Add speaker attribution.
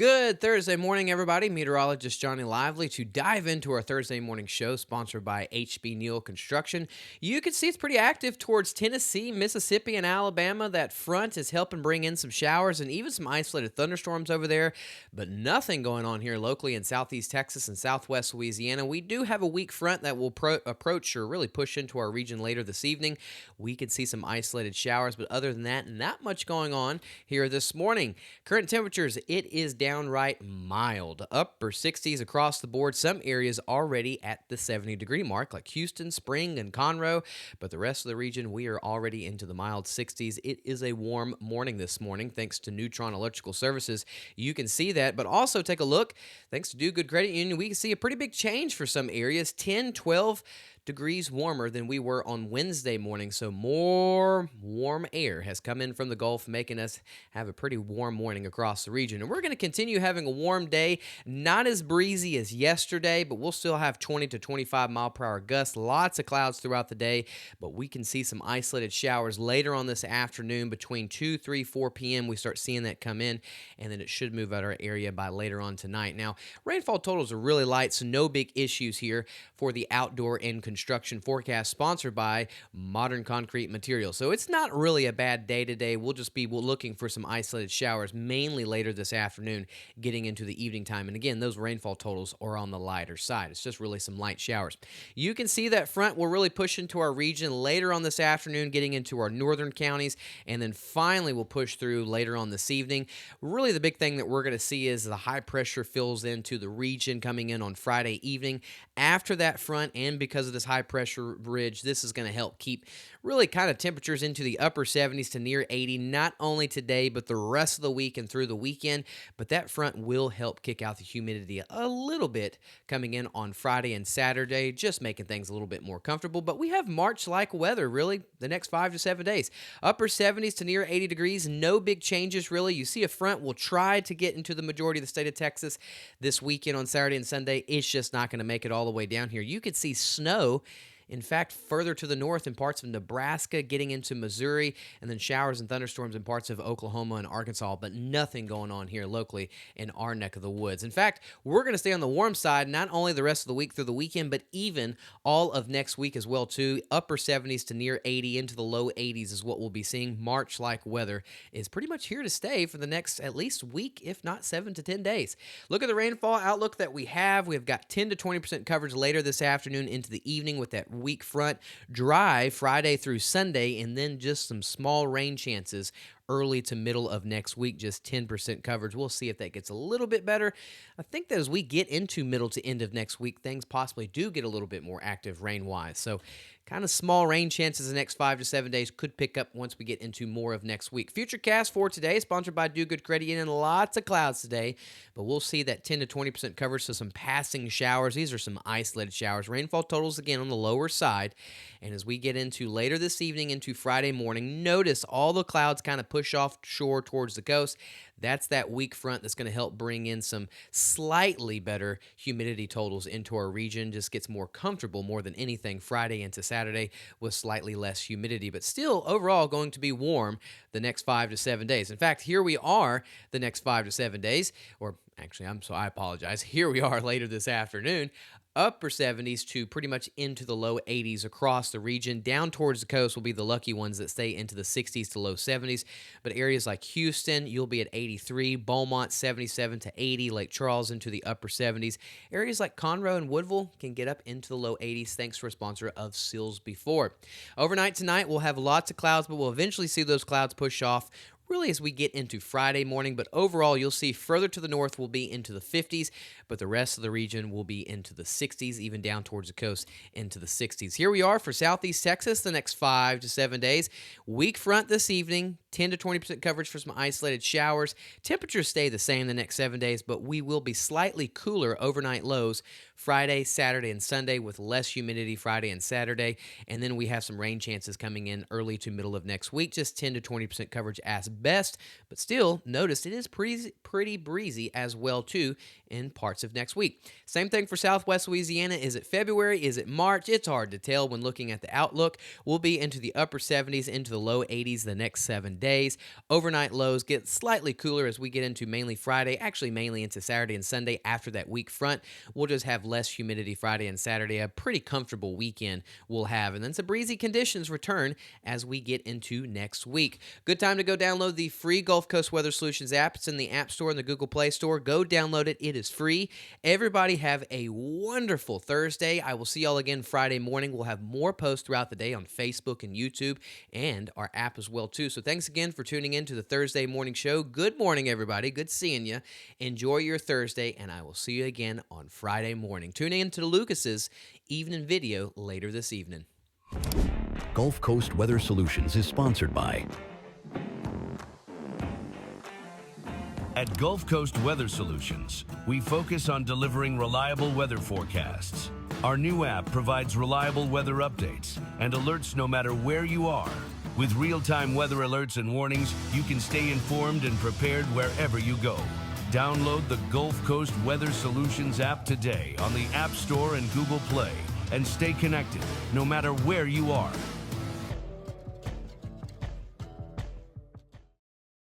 Speaker 1: Good Thursday morning, everybody. Meteorologist Johnny Lively to dive into our Thursday morning show sponsored by HB Neal Construction. You can see it's pretty active towards Tennessee, Mississippi, and Alabama. That front is helping bring in some showers and even some isolated thunderstorms over there, but nothing going on here locally in southeast Texas and southwest Louisiana. We do have a weak front that will approach or really push into our region later this evening. We could see some isolated showers, but other than that, not much going on here this morning. Current temperatures, it is downright mild. Upper 60s across the board. Some areas already at the 70-degree mark, like Houston, Spring, and Conroe. But the rest of the region, we are already into the mild 60s. It is a warm morning this morning, thanks to Neutron Electrical Services. You can see that, but also take a look. Thanks to Do Good Credit Union, we can see a pretty big change for some areas. 10, 12 degrees warmer than we were on Wednesday morning, so more warm air has come in from the Gulf, making us have a pretty warm morning across the region. And we're going to continue having a warm day, not as breezy as yesterday, but we'll still have 20 to 25 mile per hour gusts, lots of clouds throughout the day, but we can see some isolated showers later on this afternoon between 2, 3, 4 p.m. We start seeing that come in, and then it should move out our area by later on tonight. Now, rainfall totals are really light, so no big issues here for the outdoor and construction forecast, sponsored by Modern Concrete Materials. So it's not really a bad day today. We'll just be looking for some isolated showers, mainly later this afternoon, getting into the evening time. And again, those rainfall totals are on the lighter side. It's just really some light showers. You can see that front will really push into our region later on this afternoon, getting into our northern counties, and then finally will push through later on this evening. Really, the big thing that we're going to see is the high pressure fills into the region coming in on Friday evening. After that front, and because of this high pressure ridge, this is going to help keep really kind of temperatures into the upper 70s to near 80, not only today, but the rest of the week and through the weekend. But that front will help kick out the humidity a little bit coming in on Friday and Saturday, just making things a little bit more comfortable. But we have March-like weather, really, the next 5 to 7 days. Upper 70s to near 80 degrees, no big changes, really. You see a front will try to get into the majority of the state of Texas this weekend on Saturday and Sunday. It's just not going to make it all the way down here. You could see snow, in fact, further to the north in parts of Nebraska, getting into Missouri, and then showers and thunderstorms in parts of Oklahoma and Arkansas, but nothing going on here locally in our neck of the woods. In fact, we're going to stay on the warm side not only the rest of the week through the weekend, but even all of next week as well, too. Upper 70s to near 80 into the low 80s is what we'll be seeing. March-like weather is pretty much here to stay for the next at least week, if not 7 to 10 days. Look at the rainfall outlook that we have. We've got 10 to 20% coverage later this afternoon into the evening with that weak front, dry Friday through Sunday, and then just some small rain chances early to middle of next week, just 10% coverage. We'll see if that gets a little bit better. I think that as we get into middle to end of next week, things possibly do get a little bit more active rain-wise. So kind of small rain chances the next 5 to 7 days could pick up once we get into more of next week. Futurecast for today, sponsored by Do Good Credit Union. Lots of clouds today, but we'll see that 10 to 20% coverage, so some passing showers. These are some isolated showers. Rainfall totals, again, on the lower side. And as we get into later this evening into Friday morning, notice all the clouds kind of push offshore towards the coast. That's that weak front that's going to help bring in some slightly better humidity totals into our region. Just gets more comfortable more than anything Friday into Saturday with slightly less humidity, but still overall going to be warm the next 5 to 7 days. In fact, here we are the next 5 to 7 days, or actually, I apologize. Here we are later this afternoon. Upper 70s to pretty much into the low 80s across the region. Down towards the coast will be the lucky ones that stay into the 60s to low 70s. But areas like Houston, you'll be at 83. Beaumont, 77 to 80. Lake Charles into the upper 70s. Areas like Conroe and Woodville can get up into the low 80s, thanks to a sponsor of Seals Before. Overnight tonight, we'll have lots of clouds, but we'll eventually see those clouds push off really as we get into Friday morning, but overall you'll see further to the north will be into the 50s, but the rest of the region will be into the 60s, even down towards the coast into the 60s. Here we are for southeast Texas the next 5 to 7 days. Weak front this evening, 10 to 20% coverage for some isolated showers. Temperatures stay the same the next 7 days, but we will be slightly cooler overnight lows Friday, Saturday, and Sunday with less humidity Friday and Saturday. And then we have some rain chances coming in early to middle of next week, just 10 to 20% coverage as best. But still, notice it is pretty breezy as well, too, in parts of next week. Same thing for southwest Louisiana. Is it February? Is it March? It's hard to tell when looking at the outlook. We'll be into the upper 70s, into the low 80s the next 7 days. Overnight lows get slightly cooler as we get into mainly Friday, actually mainly into Saturday and Sunday after that weak front. We'll just have less humidity Friday and Saturday, a pretty comfortable weekend we'll have. And then some breezy conditions return as we get into next week. Good time to go download the free Gulf Coast Weather Solutions app. It's in the App Store and the Google Play Store. Go download it. It is free. Everybody have a wonderful Thursday. I will see y'all again Friday morning. We'll have more posts throughout the day on Facebook and YouTube and our app as well too. So thanks again for tuning in to the Thursday morning show. Good morning, everybody. Good seeing you. Enjoy your Thursday, and I will see you again on Friday morning. Tune in to Lucas's evening video later this evening.
Speaker 2: Gulf Coast Weather Solutions is sponsored by
Speaker 3: At Gulf Coast Weather Solutions, we focus on delivering reliable weather forecasts. Our new app provides reliable weather updates and alerts no matter where you are. With real-time weather alerts and warnings, you can stay informed and prepared wherever you go. Download the Gulf Coast Weather Solutions app today on the App Store and Google Play and stay connected no matter where you are.